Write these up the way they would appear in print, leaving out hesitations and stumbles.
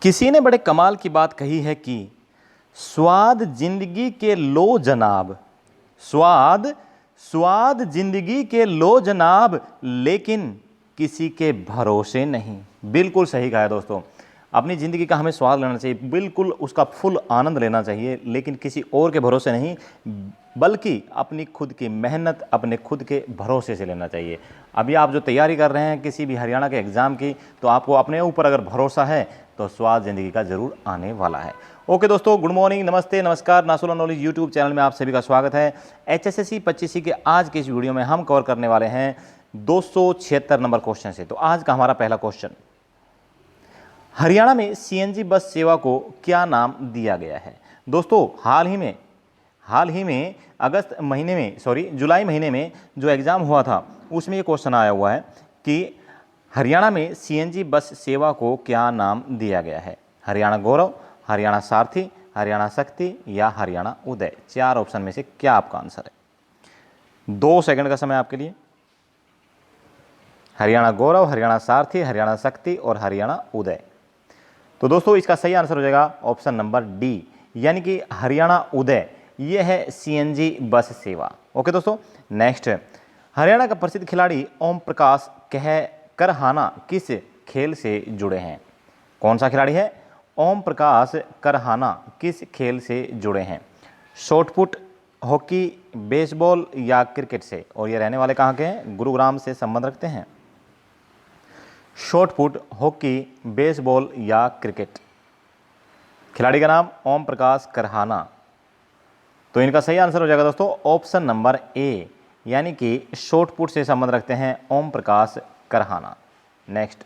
किसी ने बड़े कमाल की बात कही है कि स्वाद जिंदगी के लो जनाब, स्वाद स्वाद जिंदगी के लो जनाब, लेकिन किसी के भरोसे नहीं। बिल्कुल सही कहा है दोस्तों। अपनी ज़िंदगी का हमें स्वाद लेना चाहिए, बिल्कुल उसका फुल आनंद लेना चाहिए, लेकिन किसी और के भरोसे नहीं, बल्कि अपनी खुद की मेहनत, अपने खुद के भरोसे से लेना चाहिए। अभी आप जो तैयारी कर रहे हैं किसी भी हरियाणा के एग्ज़ाम की, तो आपको अपने ऊपर अगर भरोसा है तो स्वाद ज़िंदगी का ज़रूर आने वाला है। ओके दोस्तों, गुड मॉर्निंग, नमस्ते, नमस्कार। नासुला नॉलेज यूट्यूब चैनल में आप सभी का स्वागत है। HSSC 25 के आज के इस वीडियो में हम कवर करने वाले हैं 276 नंबर क्वेश्चन से। तो आज का हमारा पहला क्वेश्चन, हरियाणा में CNG बस सेवा को क्या नाम दिया गया है। दोस्तों हाल ही में जुलाई महीने में जो एग्ज़ाम हुआ था उसमें ये क्वेश्चन आया हुआ है कि हरियाणा में CNG बस सेवा को क्या नाम दिया गया है। हरियाणा गौरव, हरियाणा सारथी, हरियाणा शक्ति या हरियाणा उदय। चार ऑप्शन में से क्या आपका आंसर है। 2 सेकंड का समय आपके लिए। हरियाणा गौरव, हरियाणा सारथी, हरियाणा शक्ति और हरियाणा उदय। तो दोस्तों इसका सही आंसर हो जाएगा ऑप्शन नंबर डी, यानी कि हरियाणा उदय। यह है CNG बस सेवा। ओके दोस्तों, नेक्स्ट, हरियाणा का प्रसिद्ध खिलाड़ी ओम प्रकाश करहाना किस खेल से जुड़े हैं। कौन सा खिलाड़ी है? ओम प्रकाश करहाना किस खेल से जुड़े हैं। शॉटपुट, हॉकी, बेसबॉल या क्रिकेट से। और ये रहने वाले कहाँ के हैं? गुरुग्राम से संबंध रखते हैं। शॉटपुट, हॉकी, बेसबॉल या क्रिकेट। खिलाड़ी का नाम ओम प्रकाश करहाना। तो इनका सही आंसर हो जाएगा दोस्तों ऑप्शन नंबर ए, यानी कि शॉटपुट से संबंध रखते हैं ओम प्रकाश करहाना। नेक्स्ट,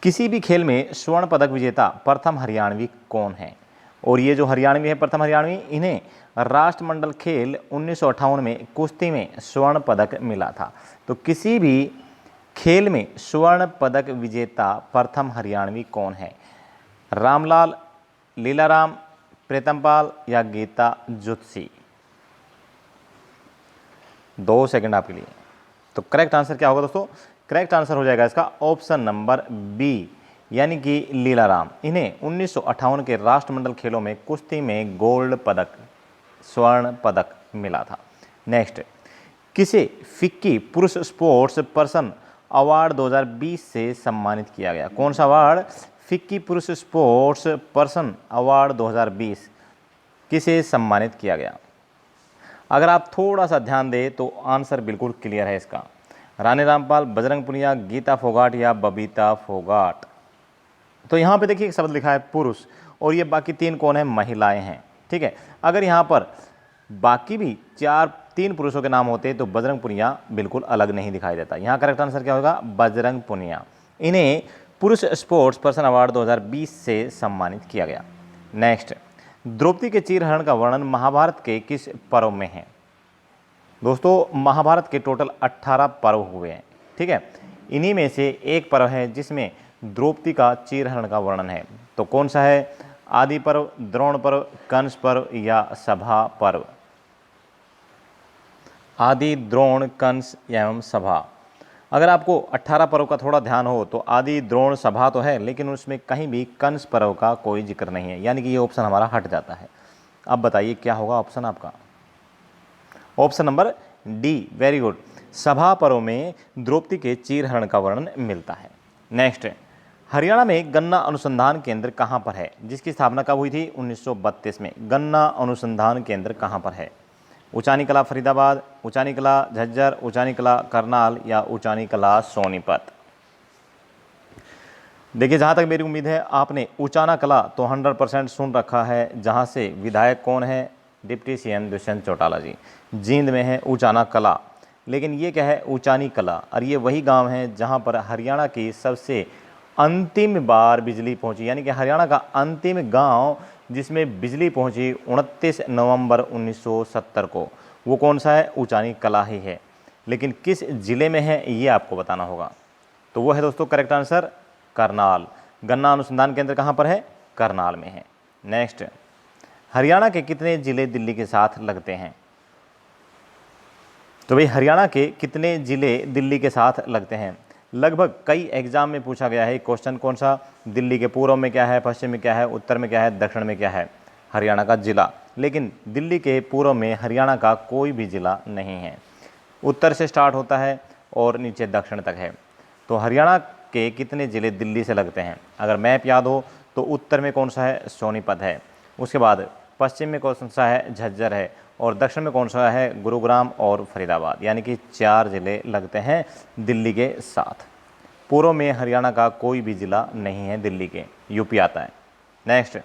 किसी भी खेल में स्वर्ण पदक विजेता प्रथम हरियाणवी कौन है। और ये जो हरियाणवी है प्रथम हरियाणवी, इन्हें राष्ट्रमंडल खेल 1958 में कुश्ती में स्वर्ण पदक मिला था। तो किसी भी खेल में स्वर्ण पदक विजेता प्रथम हरियाणवी कौन है। रामलाल, लीलाराम, प्रीतमपाल या गीता जुत्सी। 2 सेकंड आपके लिए। तो करेक्ट आंसर क्या होगा दोस्तों? करेक्ट आंसर हो जाएगा इसका ऑप्शन नंबर बी, यानी कि लीलाराम। इन्हें 1958 के राष्ट्रमंडल खेलों में कुश्ती में गोल्ड पदक, स्वर्ण पदक मिला था। नेक्स्ट, किसे फिक्की पुरुष स्पोर्ट्स पर्सन अवार्ड 2020 से सम्मानित किया गया। कौन सा अवार्ड? फिक्की पुरुष स्पोर्ट्स पर्सन अवार्ड 2020 किसे सम्मानित किया गया। अगर आप थोड़ा सा ध्यान दें तो आंसर बिल्कुल क्लियर है इसका। रानी रामपाल, बजरंग पुनिया, गीता फोगाट या बबीता फोगाट। तो यहाँ पे देखिए एक शब्द लिखा है पुरुष, और ये बाकी 3 कौन है? महिलाएं हैं। ठीक है, अगर यहाँ पर बाकी भी 3 पुरुषों के नाम होते तो बजरंग पुनिया बिल्कुल अलग नहीं दिखाई देता। यहाँ करेक्ट आंसर क्या होगा? बजरंग पुनिया। इन्हें पुरुष स्पोर्ट्स पर्सन अवार्ड 2020 से सम्मानित किया गया। नेक्स्ट, द्रौपदी के चीरहरण का वर्णन महाभारत के किस पर्व में है। दोस्तों महाभारत के टोटल 18 पर्व हुए हैं। ठीक है, इन्हीं में से एक पर्व है जिसमें द्रौपदी का चीरहरण का वर्णन है। तो कौन सा है? आदि पर्व, द्रोण पर्व, कंस पर्व या सभा पर्व। आदि, द्रोण, कंस एवं सभा। अगर आपको 18 पर्व का थोड़ा ध्यान हो तो आदि, द्रोण, सभा तो है, लेकिन उसमें कहीं भी कंस पर्व का कोई जिक्र नहीं है, यानी कि ये ऑप्शन हमारा हट जाता है। अब बताइए क्या होगा ऑप्शन आपका? Option number D, very good. सभा पर्व में द्रौपदी के चीरहरण का वर्णन मिलता है। नेक्स्ट, हरियाणा में गन्ना अनुसंधान केंद्र कहाँ पर है, जिसकी स्थापना कब हुई थी? 1932 में। गन्ना अनुसंधान केंद्र कहाँ पर है? उचानी कला फरीदाबाद, उचानी कला झज्जर, उचानी कला करनाल या उचानी कला सोनीपत। देखिए जहाँ तक मेरी उम्मीद है आपने उचाना कला तो 100% सुन रखा है, जहाँ से विधायक कौन है? डिप्टी CM दुष्यंत चौटाला जी। जींद में है उचाना कला, लेकिन ये क्या है? उचानी कला। और ये वही गांव है जहाँ पर हरियाणा की सबसे अंतिम बार बिजली पहुँची, यानी कि हरियाणा का अंतिम गाँव जिसमें बिजली पहुंची 29 नवंबर 1970 को। वो कौन सा है? उचानी कला ही है, लेकिन किस जिले में है ये आपको बताना होगा। तो वो है दोस्तों करेक्ट आंसर करनाल। गन्ना अनुसंधान केंद्र कहाँ पर है? करनाल में है। नेक्स्ट, हरियाणा के कितने जिले दिल्ली के साथ लगते हैं। तो भाई हरियाणा के कितने जिले दिल्ली के साथ लगते हैं? लगभग कई एग्जाम में पूछा गया है क्वेश्चन। कौन सा? दिल्ली के पूर्व में क्या है, पश्चिम में क्या है, उत्तर में क्या है, दक्षिण में क्या है? हरियाणा का जिला। लेकिन दिल्ली के पूर्व में हरियाणा का कोई भी जिला नहीं है। उत्तर से स्टार्ट होता है और नीचे दक्षिण तक है। तो हरियाणा के कितने ज़िले दिल्ली से लगते हैं? अगर मैप याद हो तो उत्तर में कौन सा है? सोनीपत है। उसके बाद पश्चिम में कौन सा है? झज्जर है। और दक्षिण में कौन सा है? गुरुग्राम और फरीदाबाद। यानी कि 4 ज़िले लगते हैं दिल्ली के साथ। पूर्व में हरियाणा का कोई भी ज़िला नहीं है दिल्ली के, यूपी आता है। नेक्स्ट।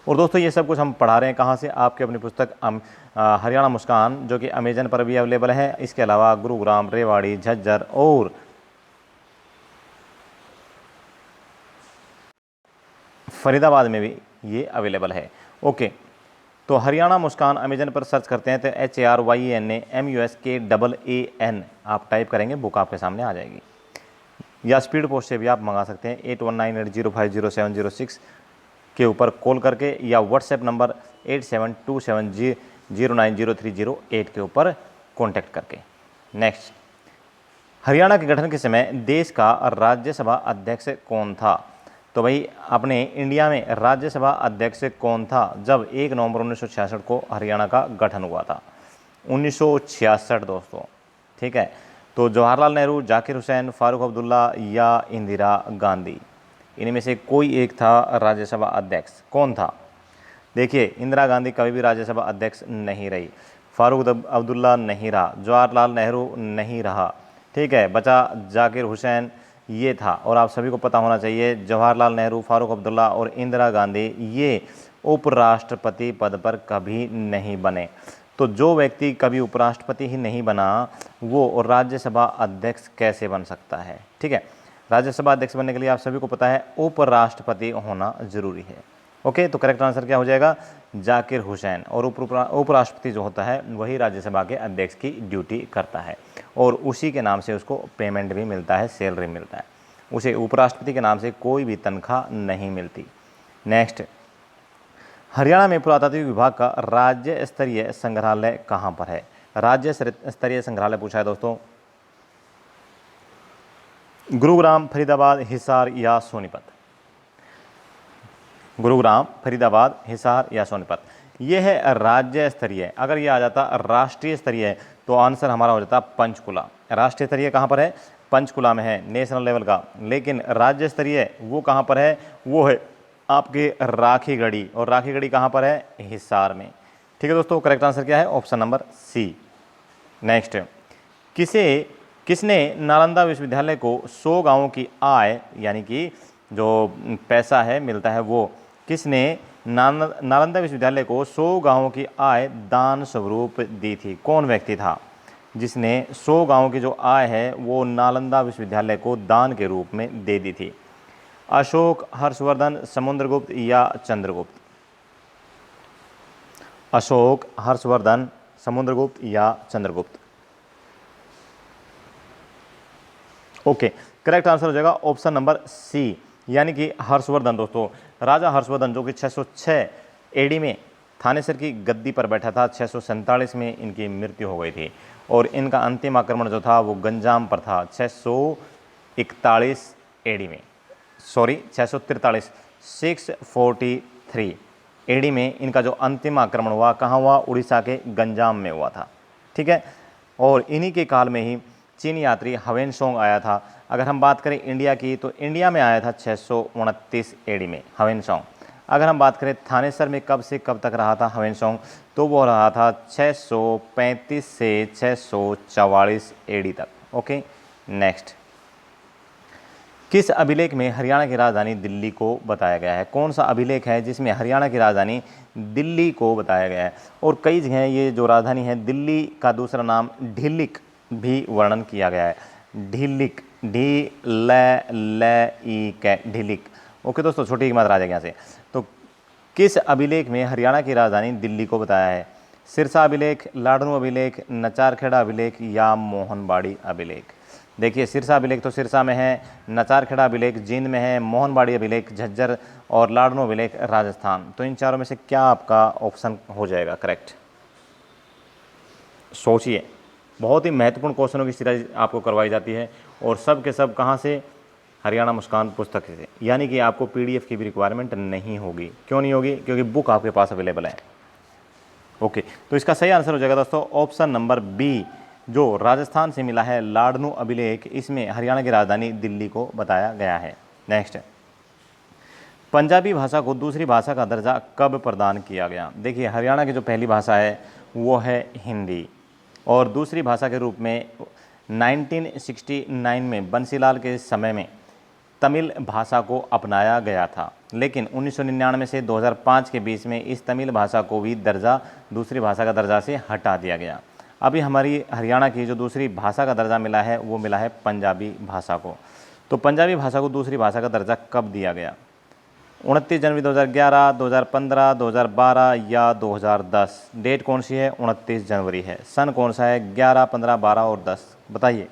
और दोस्तों ये सब कुछ हम पढ़ा रहे हैं कहाँ से? आपके अपनी पुस्तक हरियाणा मुस्कान, जो कि अमेजन पर भी अवेलेबल है। इसके अलावा गुरुग्राम, रेवाड़ी, झज्जर और फरीदाबाद में भी ये अवेलेबल है। ओके, तो हरियाणा मुस्कान अमेजन पर सर्च करते हैं तो HARYANAMUSKAAN आप टाइप करेंगे, बुक आपके सामने आ जाएगी। या स्पीड पोस्ट से भी आप मंगा सकते हैं 8198050706 के ऊपर कॉल करके, या व्हाट्सएप नंबर 8727090308 के ऊपर कॉन्टैक्ट करके। नेक्स्ट, हरियाणा के गठन के समय देश का राज्यसभा अध्यक्ष कौन था? तो भाई अपने इंडिया में राज्यसभा अध्यक्ष कौन था जब 1 नवंबर 1966 को हरियाणा का गठन हुआ था? 1966 दोस्तों, ठीक है। तो जवाहरलाल नेहरू, जाकिर हुसैन, फारूक अब्दुल्ला या इंदिरा गांधी, इनमें से कोई एक था राज्यसभा अध्यक्ष। कौन था? देखिए, इंदिरा गांधी कभी भी राज्यसभा अध्यक्ष नहीं रही, फारूक अब्दुल्ला नहीं रहा, जवाहरलाल नेहरू नहीं रहा, ठीक है। बचा जाकिर हुसैन, ये था। और आप सभी को पता होना चाहिए जवाहरलाल नेहरू, फारूक अब्दुल्ला और इंदिरा गांधी ये उपराष्ट्रपति पद पर कभी नहीं बने। तो जो व्यक्ति कभी उपराष्ट्रपति ही नहीं बना वो राज्यसभा अध्यक्ष कैसे बन सकता है? ठीक है, राज्यसभा अध्यक्ष बनने के लिए आप सभी को पता है उपराष्ट्रपति होना जरूरी है। ओके, तो करेक्ट आंसर क्या हो जाएगा? जाकिर हुसैन। और उपराष्ट्रपति जो होता है वही राज्यसभा के अध्यक्ष की ड्यूटी करता है और उसी के नाम से उसको पेमेंट भी मिलता है, सैलरी मिलता है। उसे उपराष्ट्रपति के नाम से कोई भी तनख्वाह नहीं मिलती। नेक्स्ट, हरियाणा में पुरातात्विक विभाग का राज्य स्तरीय संग्रहालय कहाँ पर है? राज्य स्तरीय संग्रहालय पूछा है दोस्तों। गुरुग्राम, फरीदाबाद, हिसार या सोनीपत? गुरुग्राम, फरीदाबाद, हिसार या सोनीपत। यह है राज्य स्तरीय। अगर ये आ जाता राष्ट्रीय स्तरीय तो आंसर हमारा हो जाता पंचकुला। राष्ट्रीय स्तरीय कहाँ पर है? पंचकुला में है, नेशनल लेवल का। लेकिन राज्य स्तरीय वो कहाँ पर है? वो है आपके राखीगढ़ी। और राखीगढ़ी कहाँ पर है? हिसार में। ठीक है दोस्तों, करेक्ट आंसर क्या है? Option number C. नेक्स्ट, किसने नालंदा विश्वविद्यालय को 100 गांवों की आय, यानी कि जो पैसा है मिलता है, वो किसने नालंदा विश्वविद्यालय को 100 गांवों की आय दान स्वरूप दी थी? कौन व्यक्ति था जिसने 100 गांवों की जो आय है वो नालंदा विश्वविद्यालय को दान के रूप में दे दी थी? अशोक, हर्षवर्धन, समुद्रगुप्त या चंद्रगुप्त? अशोक, हर्षवर्धन, समुद्रगुप्त या चंद्रगुप्त? ओके, करेक्ट आंसर हो जाएगा ऑप्शन नंबर सी, यानी कि हर्षवर्धन। दोस्तों, राजा हर्षवर्धन जो कि 606 एडी में थानेसर की गद्दी पर बैठा था, 647 में इनकी मृत्यु हो गई थी। और इनका अंतिम आक्रमण जो था वो गंजाम पर था 641 एडी में, सॉरी 643, 643 एडी में इनका जो अंतिम आक्रमण हुआ कहाँ हुआ? उड़ीसा के गंजाम में हुआ था। ठीक है, और इन्हीं के काल में ही चीनी यात्री ह्वेनसोंग आया था। अगर हम बात करें इंडिया की तो इंडिया में आया था 629 एडी में ह्वेनसोंग। अगर हम बात करें थानेसर में कब से कब तक रहा था ह्वेनसोंग, तो वो रहा था 635 से 644 एडी तक। ओके, नेक्स्ट, किस अभिलेख में हरियाणा की राजधानी दिल्ली को बताया गया है? कौन सा अभिलेख है जिसमें हरियाणा की राजधानी दिल्ली को बताया गया है? और कई जगह ये जो राजधानी है दिल्ली का दूसरा नाम ढिल्लिक भी वर्णन किया गया है। ढिल्लिक, ढिल्लिक। ओके दोस्तों, छोटी की मात्रा आ जाएगी यहाँ से। तो किस अभिलेख में हरियाणा की राजधानी दिल्ली को बताया है? सिरसा अभिलेख, लाडनू अभिलेख, नचारखेड़ा अभिलेख या मोहनबाड़ी अभिलेख? देखिए, सिरसा अभिलेख तो सिरसा में है, नचारखेड़ा अभिलेख जींद में है, मोहनबाड़ी अभिलेख झज्जर और लाडनू अभिलेख राजस्थान। तो इन चारों में से क्या आपका ऑप्शन हो जाएगा करेक्ट? सोचिए, बहुत ही महत्वपूर्ण क्वेश्चनों की सीरीज आपको करवाई जाती है और सब के सब कहाँ से, हरियाणा मुस्कान पुस्तक से। यानी कि आपको PDF की भी रिक्वायरमेंट नहीं होगी। क्यों नहीं होगी? क्योंकि बुक आपके पास अवेलेबल है। ओके, तो इसका सही आंसर हो जाएगा दोस्तों ऑप्शन नंबर बी, जो राजस्थान से मिला है लाडनू अभिलेख, इसमें हरियाणा की राजधानी दिल्ली को बताया गया है। नेक्स्ट, पंजाबी भाषा को दूसरी भाषा का दर्जा कब प्रदान किया गया? देखिए, हरियाणा की जो पहली भाषा है वो है हिंदी, और दूसरी भाषा के रूप में 1969 में बंसीलाल के समय में तमिल भाषा को अपनाया गया था, लेकिन 1999 से 2005 के बीच में इस तमिल भाषा को भी दूसरी भाषा का दर्जा से हटा दिया गया। अभी हमारी हरियाणा की जो दूसरी भाषा का दर्जा मिला है वो मिला है पंजाबी भाषा को। तो पंजाबी भाषा को दूसरी भाषा का दर्जा कब दिया गया? 29 जनवरी 2011, 2015, 2012 या 2010? डेट कौन सी है? 29 जनवरी है। सन कौन सा है? 11, 15, 12 और 10, बताइए।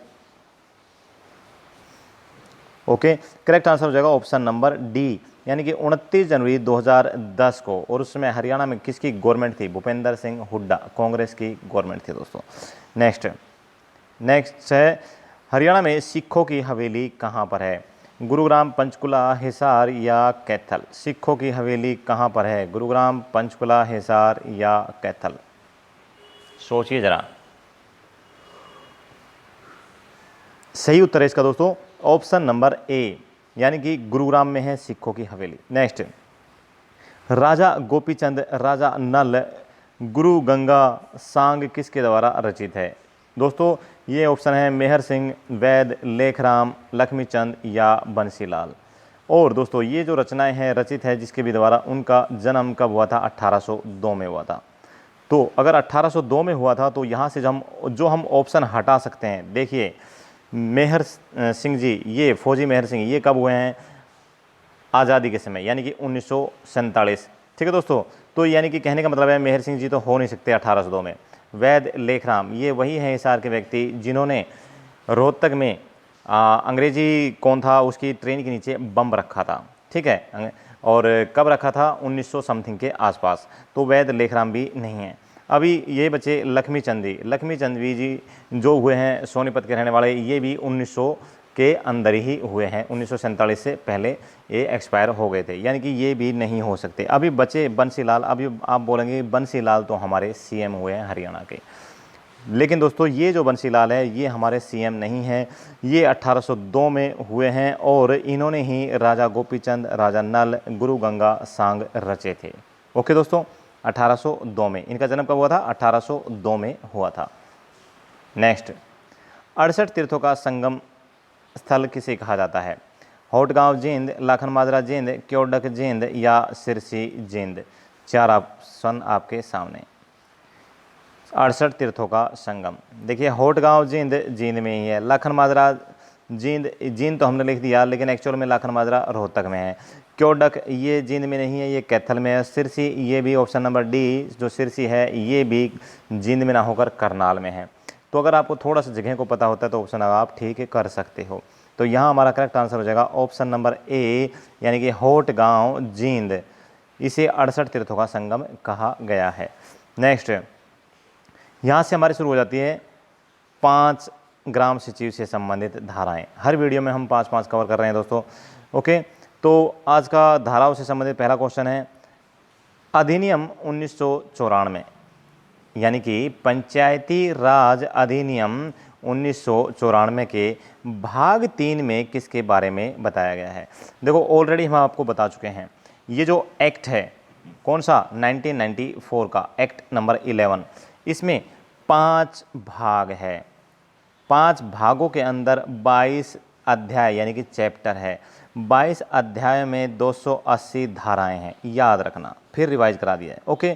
ओके, करेक्ट आंसर हो जाएगा ऑप्शन नंबर डी, यानी कि 29 जनवरी 2010 को। और उसमें हरियाणा में किसकी गवर्नमेंट थी? भूपेंद्र सिंह हुड्डा, कांग्रेस की गवर्नमेंट थी दोस्तों। नेक्स्ट है, हरियाणा में सिखों की हवेली कहाँ पर है? गुरुग्राम, पंचकुला, हिसार या कैथल? सिखों की हवेली कहाँ पर है? गुरुग्राम, पंचकुला, हिसार या कैथल? सोचिए जरा। सही उत्तर है इसका दोस्तों ऑप्शन नंबर ए, यानी कि गुरुग्राम में है सिखों की हवेली। नेक्स्ट, राजा गोपीचंद, राजा नल, गुरु गंगा सांग किसके द्वारा रचित है? दोस्तों ये ऑप्शन है मेहर सिंह, वैद, लेखराम, लक्ष्मीचंद या बंसीलाल। और दोस्तों ये जो रचनाएं हैं रचित है जिसके भी द्वारा, उनका जन्म कब हुआ था? 1802 में हुआ था। तो अगर 1802 में हुआ था तो यहाँ से हम ऑप्शन हटा सकते हैं। देखिए, मेहर सिंह जी, ये फौजी मेहर सिंह, ये कब हुए हैं? आज़ादी के समय, यानी कि 1947। ठीक है दोस्तों, तो यानी कि कहने का मतलब है मेहर सिंह जी तो हो नहीं सकते 1802 में। वैद, लेखराम, ये वही हैं हिसार के व्यक्ति जिन्होंने रोहतक में अंग्रेजी कौन था उसकी ट्रेन के नीचे बम रखा था। ठीक है, और कब रखा था? 1900 समथिंग के आसपास। तो वैद, लेखराम भी नहीं हैं। अभी ये बचे लक्ष्मीचंद जी जो हुए हैं सोनीपत के रहने वाले, ये भी 1900 के अंदर ही हुए हैं। 1947 से पहले ये एक्सपायर हो गए थे, यानी कि ये भी नहीं हो सकते। अभी बचे बंसीलाल। अभी आप बोलेंगे बंसीलाल तो हमारे CM हुए हैं हरियाणा के, लेकिन दोस्तों ये जो बंसीलाल है ये हमारे CM नहीं है, ये 1802 में हुए हैं और इन्होंने ही राजा गोपीचंद, राजा नल, गुरु गंगा सांग रचे थे। ओके दोस्तों, 1802 में इनका जन्म कब हुआ था? 1802 में हुआ था। नेक्स्ट, 68 तीर्थों का संगम स्थल किसे कहा जाता है? होटगांव जींद, लाखन माजरा जींद, क्योडक जींद या सिरसी जींद? 4 ऑप्शन आपके सामने। 68 तीर्थों का संगम, देखिए होटगांव जींद में ही है, लाखन माजरा जींद तो हमने लिख दिया, लेकिन एक्चुअल में लाखन माजरा रोहतक में है। क्योडक ये जींद में नहीं है, ये कैथल में है। सिरसी, ये भी ऑप्शन नंबर डी जो सिरसी है ये भी जींद में ना होकर करनाल में है। तो अगर आपको थोड़ा सा जगह को पता होता है तो ऑप्शन आप ठीक कर सकते हो। तो यहाँ हमारा करेक्ट आंसर हो जाएगा ऑप्शन नंबर ए, यानी कि होटगांव जींद, इसे 68 तीर्थों का संगम कहा गया है। नेक्स्ट, यहाँ से हमारी शुरू हो जाती है 5 ग्राम सचिव से संबंधित धाराएं। हर वीडियो में हम 5-5 कवर कर रहे हैं दोस्तों। ओके, तो आज का धाराओं से संबंधित पहला क्वेश्चन है, अधिनियम 1994, यानी कि पंचायती राज अधिनियम 1994 के भाग 3 में किसके बारे में बताया गया है? देखो ऑलरेडी हम आपको बता चुके हैं, ये जो एक्ट है कौन सा? 1994 का एक्ट नंबर 11, इसमें 5 भाग है। 5 भागों के अंदर 22 अध्याय यानी कि चैप्टर है। 22 अध्याय में 280 धाराएं हैं, याद रखना, फिर रिवाइज करा दिया है। ओके,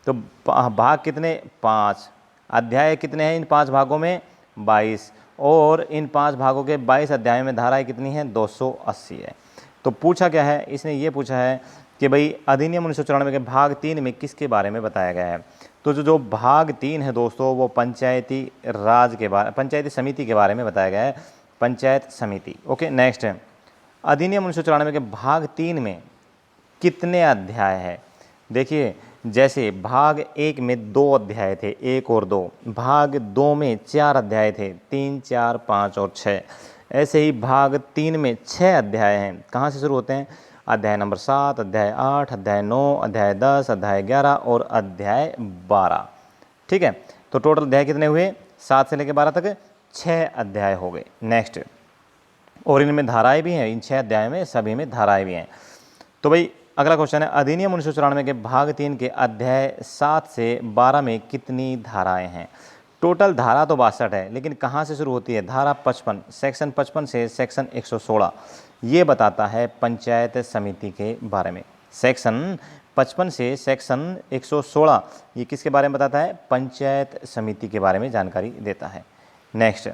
तो भाग कितने? 5। अध्याय कितने हैं इन 5 भागों में? 22। और इन 5 भागों के 22 अध्यायों में धाराएं कितनी हैं? 280 है। तो पूछा क्या है इसने? ये पूछा है कि भाई अधिनियम 1994 के भाग 3 में किसके बारे में बताया गया है? तो जो भाग 3 है दोस्तों वो पंचायती राज के बारे, पंचायती समिति के बारे में बताया गया है, पंचायत समिति। ओके, नेक्स्ट है, अधिनियम 1994 के भाग 3 में कितने अध्याय है? देखिए, जैसे भाग 1 में 2 अध्याय थे, 1 और 2, भाग 2 में 4 अध्याय थे, 3, 4, 5 और 6। ऐसे ही भाग 3 में 6 अध्याय हैं। कहाँ से शुरू होते हैं? अध्याय नंबर 7, अध्याय 8, अध्याय 9, अध्याय 10, अध्याय 11 और अध्याय 12। ठीक है, तो टोटल अध्याय कितने हुए? 7 से लेकर 12 तक 6 अध्याय हो गए। नेक्स्ट, और इनमें धाराएं भी हैं, इन 6 अध्याय में सभी में धाराएं भी हैं। तो भाई अगला क्वेश्चन है, अधिनियम 1994 के भाग 3 के अध्याय 7 से 12 में कितनी धाराएं हैं? टोटल धारा तो 62 है, लेकिन कहाँ से शुरू होती है? धारा 55, सेक्शन 55 से सेक्शन 116 ये बताता है पंचायत समिति के बारे में। सेक्शन 55 से सेक्शन 116 ये किसके बारे में बताता है? पंचायत समिति के बारे में जानकारी देता है। नेक्स्ट,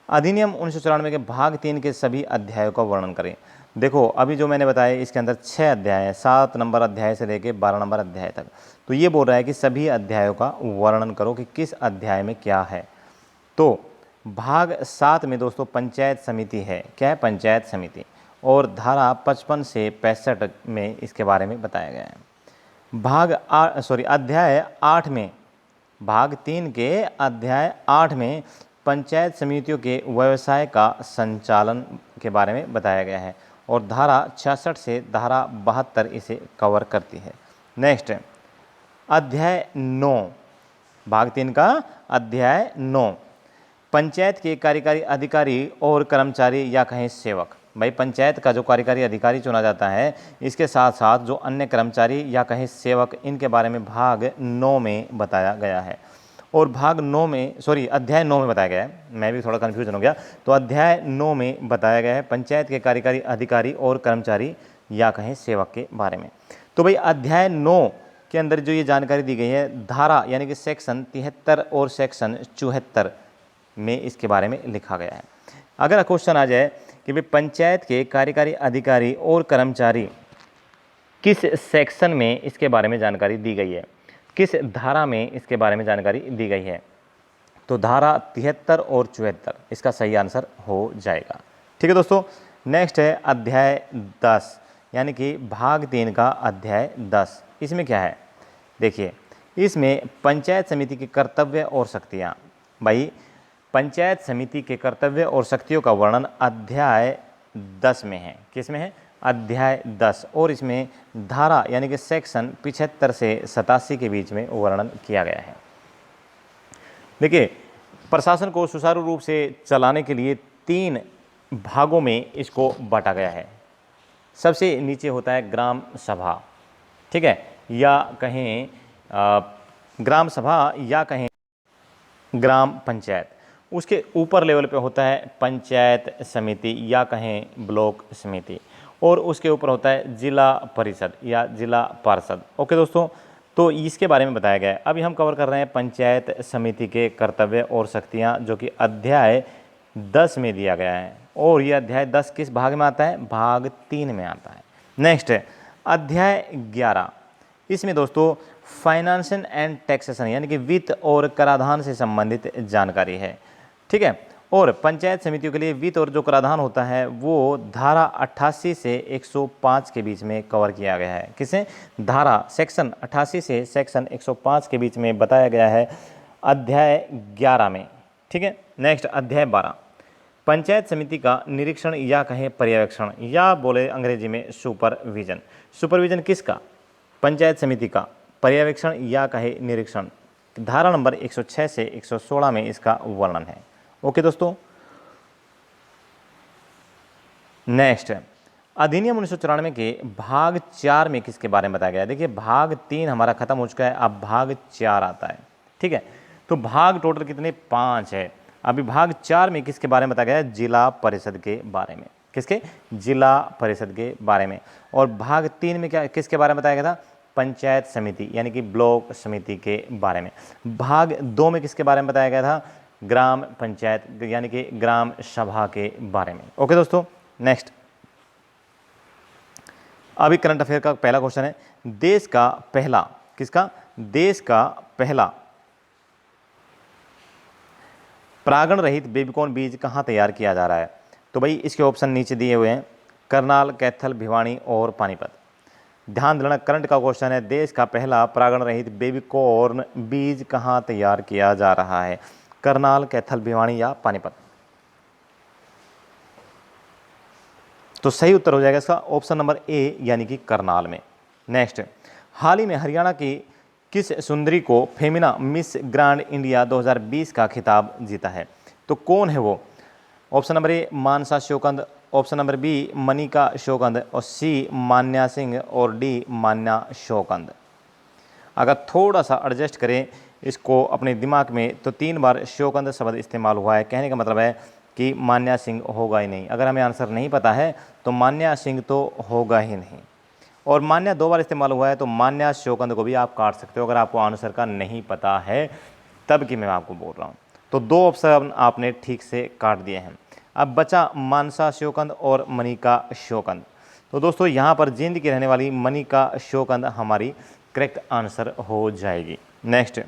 अधिनियम 1994 के भाग 3 के सभी अध्यायों का वर्णन करें। देखो अभी जो मैंने बताया इसके अंदर 6 अध्याय हैं, 7 नंबर अध्याय से लेकर 12 नंबर अध्याय तक। तो ये बोल रहा है कि सभी अध्यायों का वर्णन करो कि किस अध्याय में क्या है। तो भाग 7 में दोस्तों पंचायत समिति है। क्या है? पंचायत समिति। और धारा 55 से 65 में इसके बारे में बताया गया है। अध्याय 8 में, भाग 3 के अध्याय 8 में पंचायत समितियों के व्यवसाय का संचालन के बारे में बताया गया है और धारा 66 से धारा 72 इसे कवर करती है। नेक्स्ट, अध्याय 9, भाग 3 का अध्याय 9, पंचायत के कार्यकारी अधिकारी और कर्मचारी या कहें सेवक। भाई पंचायत का जो कार्यकारी अधिकारी चुना जाता है, इसके साथ साथ जो अन्य कर्मचारी या कहें सेवक, इनके बारे में भाग 9 में बताया गया है। और भाग 9 में अध्याय 9 में बताया गया है, मैं भी थोड़ा कन्फ्यूजन हो गया। तो अध्याय 9 में बताया गया है पंचायत के कार्यकारी अधिकारी और कर्मचारी या कहें सेवक के बारे में। तो भाई अध्याय 9 के अंदर जो ये जानकारी दी गई है, धारा यानी कि सेक्शन 73 और सेक्शन 74 में इसके बारे में लिखा गया है। अगर क्वेश्चन आ जाए कि भाई पंचायत के कार्यकारी अधिकारी और कर्मचारी किस सेक्शन में इसके बारे में जानकारी दी गई है, किस धारा में इसके बारे में जानकारी दी गई है, तो धारा 73 और 74 इसका सही आंसर हो जाएगा। ठीक है दोस्तों, नेक्स्ट है अध्याय 10 यानी कि भाग 3 का अध्याय 10। इसमें क्या है? देखिए, इसमें पंचायत समिति के कर्तव्य और शक्तियाँ। भाई पंचायत समिति के कर्तव्य और शक्तियों का वर्णन अध्याय 10 में है। किस में है? अध्याय 10। और इसमें धारा यानी कि सेक्शन 75 से 87 के बीच में वर्णन किया गया है। देखिए, प्रशासन को सुचारू रूप से चलाने के लिए 3 भागों में इसको बांटा गया है। सबसे नीचे होता है ग्राम सभा, ठीक है, या कहें ग्राम सभा या कहें ग्राम पंचायत। उसके ऊपर लेवल पे होता है पंचायत समिति या कहें ब्लॉक समिति, और उसके ऊपर होता है जिला परिषद या जिला पार्षद। ओके दोस्तों, तो इसके बारे में बताया गया है। अभी हम कवर कर रहे हैं पंचायत समिति के कर्तव्य और शक्तियाँ, जो कि अध्याय 10 में दिया गया है। और ये अध्याय 10 किस भाग में आता है? भाग 3 में आता है। नेक्स्ट है अध्याय 11। इसमें दोस्तों फाइनेंशियल एंड टैक्सेशन यानी कि वित्त और कराधान से संबंधित जानकारी है। ठीक है, और पंचायत समितियों के लिए वित्त और जो कराधान होता है वो धारा 88 से 105 के बीच में कवर किया गया है। किसे? धारा सेक्शन 88 से सेक्शन 105 के बीच में बताया गया है अध्याय 11 में। ठीक है, नेक्स्ट अध्याय 12, पंचायत समिति का निरीक्षण या कहें पर्यवेक्षण, या बोले अंग्रेजी में सुपरविजन। सुपरविजन किसका? पंचायत समिति का। पर्यवेक्षण या कहे निरीक्षण धारा नंबर 106 से 116 में इसका वर्णन है। ओके दोस्तों, नेक्स्ट अधिनियम 1994 के भाग 4 में किसके बारे में बताया गया है? देखिए, भाग 3 हमारा खत्म हो चुका है, अब भाग 4 आता है। ठीक है, तो भाग टोटल कितने? 5 है। अभी भाग 4 में किसके बारे में बताया गया है? जिला परिषद के बारे में। किसके? जिला परिषद के बारे में। और भाग 3 में क्या किसके बारे में बताया गया था? पंचायत समिति यानी कि ब्लॉक समिति के बारे में। भाग 2 में किसके बारे में बताया गया था? ग्राम पंचायत यानी कि ग्राम सभा के बारे में। ओके दोस्तों, नेक्स्ट अभी करंट अफेयर का पहला क्वेश्चन है, देश का पहला, किसका? देश का पहला परागण रहित बेबीकॉर्न बीज कहाँ तैयार किया जा रहा है? तो भाई इसके ऑप्शन नीचे दिए हुए हैं, करनाल, कैथल, भिवानी और पानीपत। ध्यान देना, करंट का क्वेश्चन है, देश का पहला परागण रहित बेबीकॉर्न बीज कहाँ तैयार किया जा रहा है? करनाल, कैथल, भिवानी या पानीपत। तो सही उत्तर हो जाएगा इसका ऑप्शन नंबर ए यानी कि करनाल में। नेक्स्ट, हाल ही में हरियाणा की किस सुंदरी को फेमिना मिस ग्रांड इंडिया 2020 का खिताब जीता है? तो कौन है वो? Option number A Mansa Sheokand, option number B Manika Sheokand, और सी मान्या सिंह, और डी मान्या श्योकंद। अगर थोड़ा सा एडजस्ट करें इसको अपने दिमाग में तो 3 बार श्योकंद शब्द इस्तेमाल हुआ है। कहने का मतलब है कि मान्या सिंह होगा ही नहीं। अगर हमें आंसर नहीं पता है तो मान्या सिंह तो होगा ही नहीं। और मान्या 2 बार इस्तेमाल हुआ है तो मान्या श्योकंद को भी आप काट सकते हो अगर आपको आंसर का नहीं पता है, तब की मैं आपको बोल रहा हूँ। तो 2 ऑप्शन आपने ठीक से काट दिए हैं। अब बचा मानसा श्योकंद और मनिका श्योकंद। तो दोस्तों यहाँ पर जींद की रहने वाली मनिका श्योकंद हमारी करेक्ट आंसर हो जाएगी। नेक्स्ट,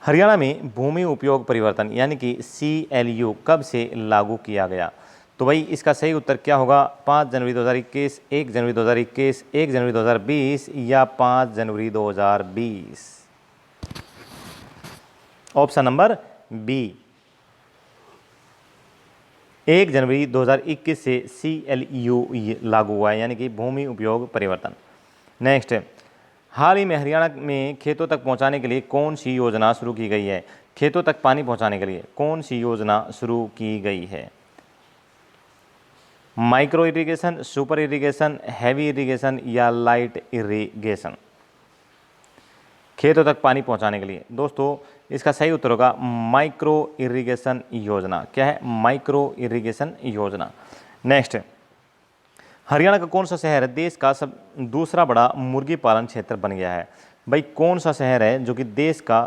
हरियाणा में भूमि उपयोग परिवर्तन यानी कि CLU कब से लागू किया गया? तो भाई इसका सही उत्तर क्या होगा? 5 जनवरी 2021, 1 जनवरी 2021, 1 जनवरी 2020 या 5 जनवरी 2020। ऑप्शन नंबर बी 1 जनवरी 2021 से CLU लागू हुआ है यानी कि भूमि उपयोग परिवर्तन। नेक्स्ट, हाल ही में हरियाणा में खेतों तक पहुंचाने के लिए कौन सी योजना शुरू की गई है? खेतों तक पानी पहुंचाने के लिए कौन सी योजना शुरू की गई है? Micro irrigation, super irrigation, heavy irrigation या लाइट इरिगेशन? खेतों तक पानी पहुंचाने के लिए दोस्तों इसका सही उत्तर होगा माइक्रो इरिगेशन योजना। क्या है? माइक्रो इरिगेशन योजना। नेक्स्ट, हरियाणा का कौन सा शहर देश का दूसरा बड़ा मुर्गी पालन क्षेत्र बन गया है? भाई कौन सा शहर है जो कि देश का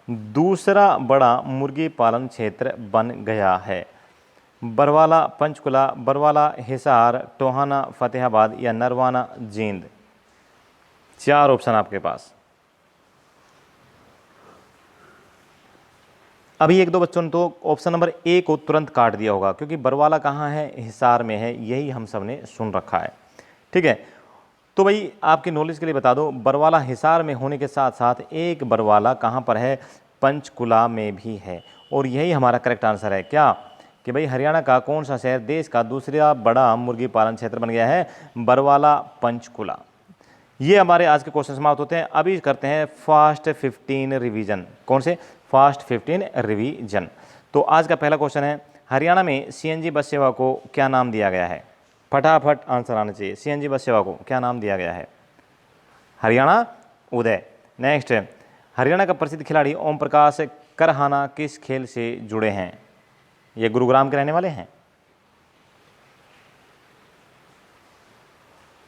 दूसरा बड़ा मुर्गी पालन क्षेत्र बन गया है? बरवाला, पंचकुला, बरवाला, हिसार, टोहाना, फतेहाबाद या नरवाना, जींद? 4 ऑप्शन आपके पास। अभी 1-2 बच्चों ने तो ऑप्शन नंबर ए को तुरंत काट दिया होगा क्योंकि बरवाला कहाँ है? हिसार में है, यही हम सब ने सुन रखा है। ठीक है, तो भाई आपकी नॉलेज के लिए बता दो, बरवाला हिसार में होने के साथ साथ एक बरवाला कहाँ पर है? पंचकुला में भी है। और यही हमारा करेक्ट आंसर है। क्या कि भाई हरियाणा का कौन सा शहर देश का दूसरा बड़ा मुर्गी पालन क्षेत्र बन गया है? बरवाला, पंचकुला। ये हमारे आज के क्वेश्चन समाप्त होते हैं। अभी करते हैं फास्ट 15 रिवीजन। कौन से? Fast 15 revision. तो आज का पहला क्वेश्चन है, हरियाणा में CNG बस सेवा को क्या नाम दिया गया है? फटाफट आंसर आना चाहिए। CNG बस सेवा को क्या नाम दिया गया है? हरियाणा उदय। नेक्स्ट, हरियाणा का प्रसिद्ध खिलाड़ी ओम प्रकाश करहाना किस खेल से जुड़े हैं? ये गुरुग्राम के रहने वाले हैं।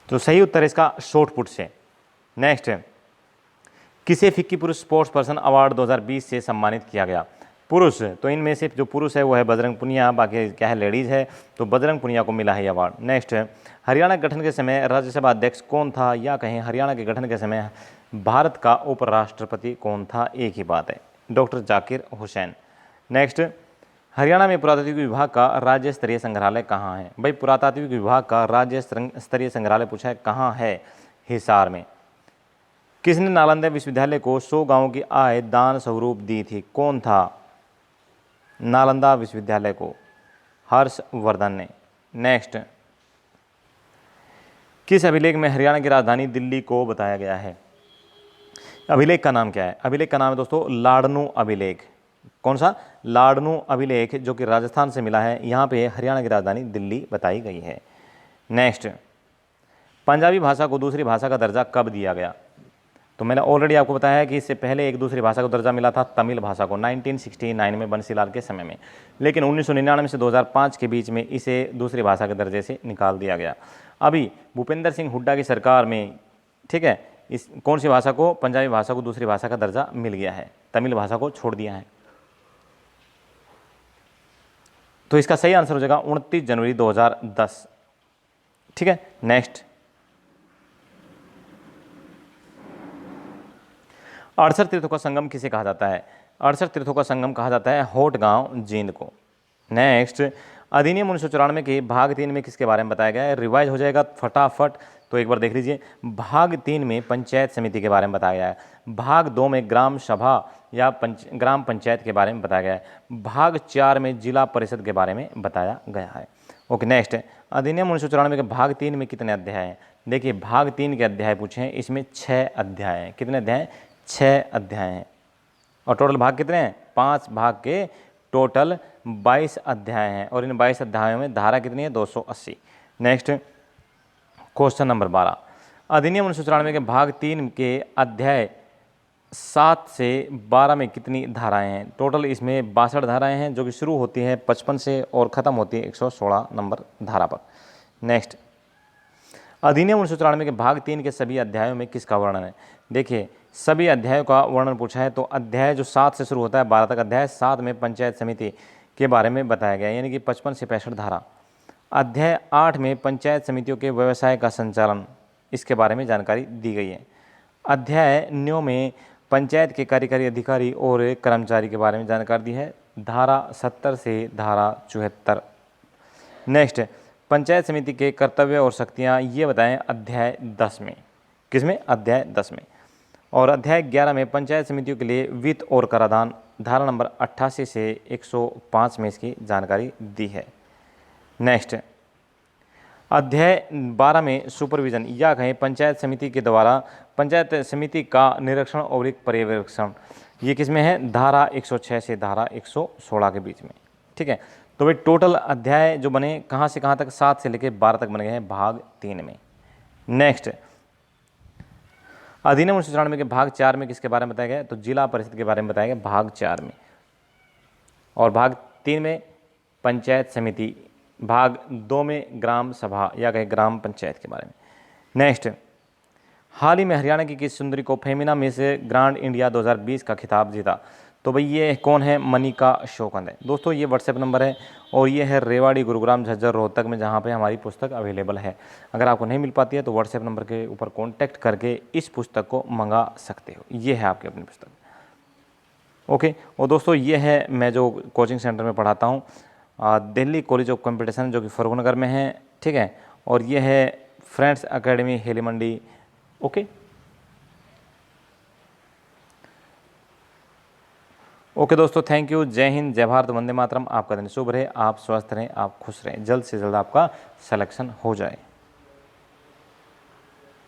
तो सही उत्तर है इसका शॉर्ट पुट से। नेक्स्ट, किसे फिक्की पुरुष स्पोर्ट्स पर्सन अवार्ड 2020 से सम्मानित किया गया? पुरुष, तो इनमें से जो पुरुष है वो है बजरंग पुनिया, बाकी क्या है लेडीज़ है, तो बजरंग पुनिया को मिला है ये अवार्ड। नेक्स्ट, हरियाणा के गठन के समय राज्यसभा अध्यक्ष कौन था? या कहें हरियाणा के गठन के समय भारत का उपराष्ट्रपति कौन था? एक ही बात है, डॉक्टर जाकिर हुसैन। नेक्स्ट, हरियाणा में पुरातात्विक विभाग का राज्य स्तरीय संग्रहालय कहाँ है? भाई पुरातात्विक विभाग का राज्य स्तरीय संग्रहालय पूछा है, कहाँ है? हिसार में। किसने नालंदा विश्वविद्यालय को 100 गांवों की आय दान स्वरूप दी थी? कौन था? नालंदा विश्वविद्यालय को हर्षवर्धन ने। नेक्स्ट, किस अभिलेख में हरियाणा की राजधानी दिल्ली को बताया गया है? अभिलेख का नाम क्या है? अभिलेख का नाम है दोस्तों लाडनू अभिलेख। कौन सा? लाडनू अभिलेख, जो कि राजस्थान से मिला है। यहाँ पे हरियाणा की राजधानी दिल्ली बताई गई है। नेक्स्ट, पंजाबी भाषा को दूसरी भाषा का दर्जा कब दिया गया? तो मैंने ऑलरेडी आपको बताया है कि इससे पहले एक दूसरी भाषा को दर्जा मिला था तमिल भाषा को 1969 में बंसीलाल के समय में, लेकिन 1999 से 2005 के बीच में इसे दूसरी भाषा के दर्जे से निकाल दिया गया। अभी भूपेंद्र सिंह हुड्डा की सरकार में, ठीक है, इस कौन सी भाषा को, पंजाबी भाषा को दूसरी भाषा का दर्जा मिल गया है, तमिल भाषा को छोड़ दिया है। तो इसका सही आंसर हो जाएगा 29 जनवरी 2010। ठीक है, नेक्स्ट, 68 तीर्थों का संगम किसे कहा जाता है? 68 तीर्थों का संगम कहा जाता है होट गांव जींद को। नेक्स्ट, अधिनियम 1994 के भाग 3 में किसके बारे में बताया गया है? रिवाइज हो जाएगा फटाफट, तो एक बार देख लीजिए। भाग 3 में पंचायत समिति के बारे में बताया गया है। भाग 2 में ग्राम सभा या ग्राम पंचायत के बारे में बताया गया है। भाग 4 में जिला परिषद के बारे में बताया गया है। ओके, नेक्स्ट, अधिनियम 1994 के भाग 3 में कितने अध्याय हैं? देखिए भाग 3 के अध्याय पूछे हैं, इसमें 6 अध्याय हैं। कितने अध्याय हैं? 6 अध्याय हैं। और टोटल भाग कितने हैं? 5 भाग के टोटल 22 अध्याय हैं और इन 22 अध्यायों में धारा कितनी है? 280। नेक्स्ट क्वेश्चन नंबर 12, अधिनियम 1994 के भाग 3 के अध्याय 7 से 12 में कितनी धाराएं हैं? टोटल इसमें 62 धाराएं हैं जो कि शुरू होती है 55 से और ख़त्म होती है 116 नंबर धारा पर। नेक्स्ट, अधिनियम 1994 के भाग 3 के सभी अध्यायों में किसका वर्णन है? देखिए सभी अध्यायों का वर्णन पूछा है तो अध्याय जो 7 से शुरू होता है 12 तक, अध्याय 7 में पंचायत समिति के बारे में बताया गया है, यानी कि 55 से 65 धारा। अध्याय 8 में पंचायत समितियों के व्यवसाय का संचालन, इसके बारे में जानकारी दी गई है। अध्याय 9 में पंचायत के कार्यकारी अधिकारी और कर्मचारी के बारे में जानकारी दी है, धारा 70 से धारा 74। नेक्स्ट, पंचायत समिति के कर्तव्य और शक्तियाँ ये बताएं अध्याय 10 में। किसमें? अध्याय 10 में। और अध्याय 11 में पंचायत समितियों के लिए वित्त और कराधान, धारा नंबर 88 से 105 में इसकी जानकारी दी है। नेक्स्ट, अध्याय 12 में सुपरविजन या कहें पंचायत समिति के द्वारा पंचायत समिति का निरीक्षण और एक पर्यवेक्षण, ये किसमें है? धारा 106 से धारा 116 के बीच में। ठीक है, तो भाई टोटल अध्याय जो बने कहाँ से कहाँ तक? 7 से लेकर 12 तक बन गए हैं भाग 3 में। नेक्स्ट, अधिनियम 1994 के भाग 4 में किसके बारे में बताया गया? तो जिला परिषद के बारे में बताया गया भाग 4 में। और भाग 3 में पंचायत समिति, भाग 2 में ग्राम सभा या कहें ग्राम पंचायत के बारे में। नेक्स्ट, हाल ही में हरियाणा की किस सुंदरी को फेमिना मिस ग्रांड इंडिया 2020 का खिताब जीता? तो भाई ये कौन है? मनिका शोकंद है। दोस्तों ये व्हाट्सएप नंबर है और ये है रेवाड़ी, गुरुग्राम, झज्जर, रोहतक में जहाँ पे हमारी पुस्तक अवेलेबल है। अगर आपको नहीं मिल पाती है तो व्हाट्सएप नंबर के ऊपर कॉन्टैक्ट करके इस पुस्तक को मंगा सकते हो। ये है आपकी अपनी पुस्तक। ओके, और दोस्तों ये है मैं जो कोचिंग सेंटर में पढ़ाता हूँ, दिल्ली कॉलेज ऑफ कंपटीशन, जो कि फर्रुखनगर में है। ठीक है, और ये है फ्रेंड्स एकेडमी हेली मंडी। ओके ओके दोस्तों, थैंक यू। जय हिंद, जय भारत, वंदे मातरम। आपका दिन शुभ रहे, आप स्वस्थ रहें, आप खुश रहें, जल्द से जल्द आपका सिलेक्शन हो जाए।